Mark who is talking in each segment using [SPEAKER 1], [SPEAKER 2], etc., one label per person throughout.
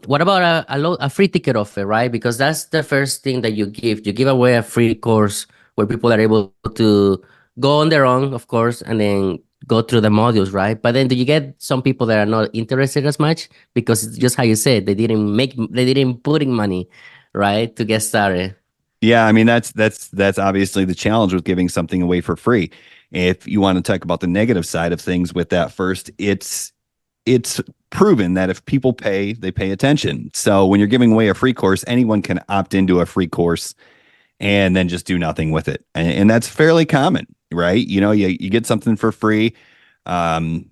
[SPEAKER 1] What about a free ticket offer, right? Because that's the first thing that you give. You give away a free course where people are able to go on their own, of course, and then go through the modules, right? But then do you get some people that are not interested as much because it's just how you said they didn't put in money, right, to get started.
[SPEAKER 2] Yeah, I mean that's obviously the challenge with giving something away for free. If you want to talk about the negative side of things with that first, it's proven that if people pay, they pay attention. So when you're giving away a free course, anyone can opt into a free course and then just do nothing with it. And that's fairly common, right? You get something for free. Um,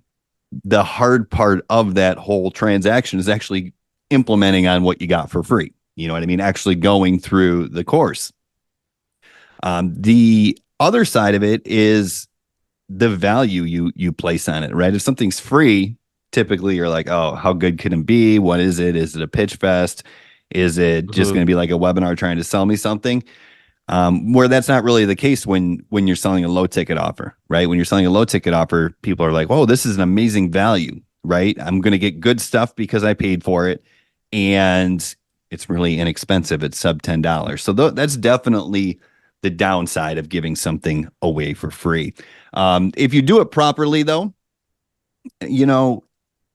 [SPEAKER 2] the hard part of that whole transaction is actually implementing on what you got for free. You know what I mean? Actually going through the course. The other side of it is the value you place on it, right? If something's free, typically you're like, oh, how good can it be? What is it? Is it a pitch fest? Is it just
[SPEAKER 1] Mhm.
[SPEAKER 2] going to be like a webinar trying to sell me something? Where that's not really the case when you're selling a low ticket offer, right? When you're selling a low ticket offer, people are like, "Oh, this is an amazing value, right? I'm going to get good stuff because I paid for it, and it's really inexpensive. It's sub $10." So that's definitely the downside of giving something away for free. If you do it properly, though, you know,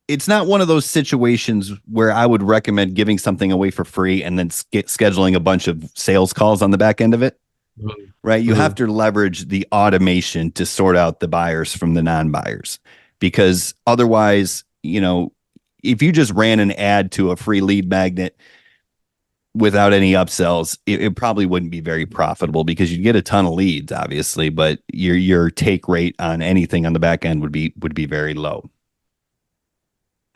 [SPEAKER 2] it's not one of those situations where I would recommend giving something away for free and then scheduling a bunch of sales calls on the back end of it,
[SPEAKER 1] Mhm.
[SPEAKER 2] right? You have
[SPEAKER 1] Mhm.
[SPEAKER 2] to leverage the automation to sort out the buyers from the non-buyers, because otherwise, if you just ran an ad to a free lead magnet without any upsells, it probably wouldn't be very profitable because you'd get a ton of leads, obviously, but your take rate on anything on the back end would be very low.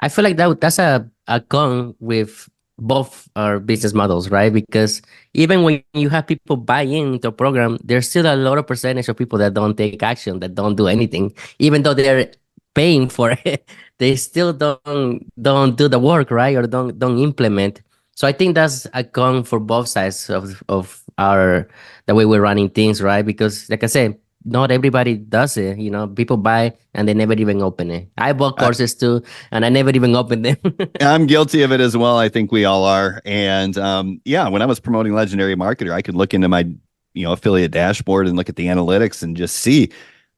[SPEAKER 1] I feel like that's a con with both our business models, right? Because even when you have people buy into a program, there's still a lot of percentage of people that don't take action, that don't do anything, even though they're paying for it. They still don't do the work, right? Or don't implement. So I think that's a con for both sides of our the way we're running things, right? Because like I said, not everybody does it. People buy and they never even open it. I bought
[SPEAKER 2] I,
[SPEAKER 1] courses too, and I never even opened them.
[SPEAKER 2] I'm guilty of it as well. I think we all are. And yeah, when I was promoting Legendary Marketer, I could look into my affiliate dashboard and look at the analytics and just see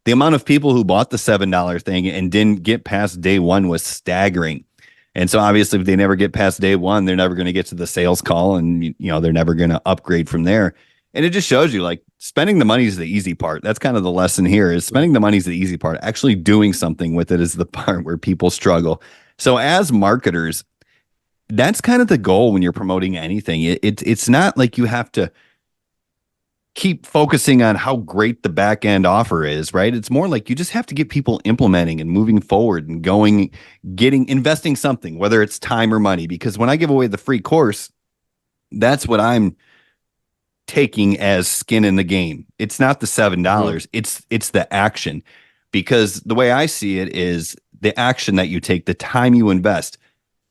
[SPEAKER 2] the amount of people who bought the $7 thing and didn't get past day one was staggering. And so obviously, if they never get past day one, they're never going to get to the sales call, and they're never going to upgrade from there. And it just shows you, like, spending the money is the easy part. That's kind of the lesson here: is spending the money is the easy part. Actually doing something with it is the part where people struggle. So as marketers, that's kind of the goal when you're promoting anything. It's not like you have to keep focusing on how great the back end offer is, right? It's more like you just have to get people implementing and moving forward and investing something, whether it's time or money. Because when I give away the free course, that's what I'm taking as skin in the game. It's not the
[SPEAKER 1] Mhm.
[SPEAKER 2] $7. It's the action. Because the way I see it is the action that you take, the time you invest,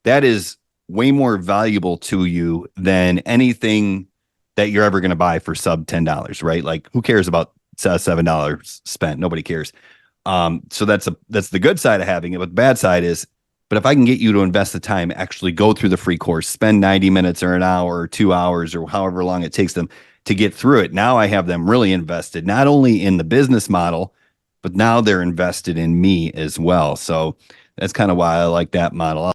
[SPEAKER 2] that is way more valuable to you than anything that you're ever going to buy for sub $10, right? Like, who cares about $7 spent? Nobody cares. So that's the good side of having it. But the bad side is, but if I can get you to invest the time, actually go through the free course, spend 90 minutes or an hour or 2 hours or however long it takes them to get through it. Now I have them really invested, not only in the business model, but now they're invested in me as well. So that's kind of why I like that model.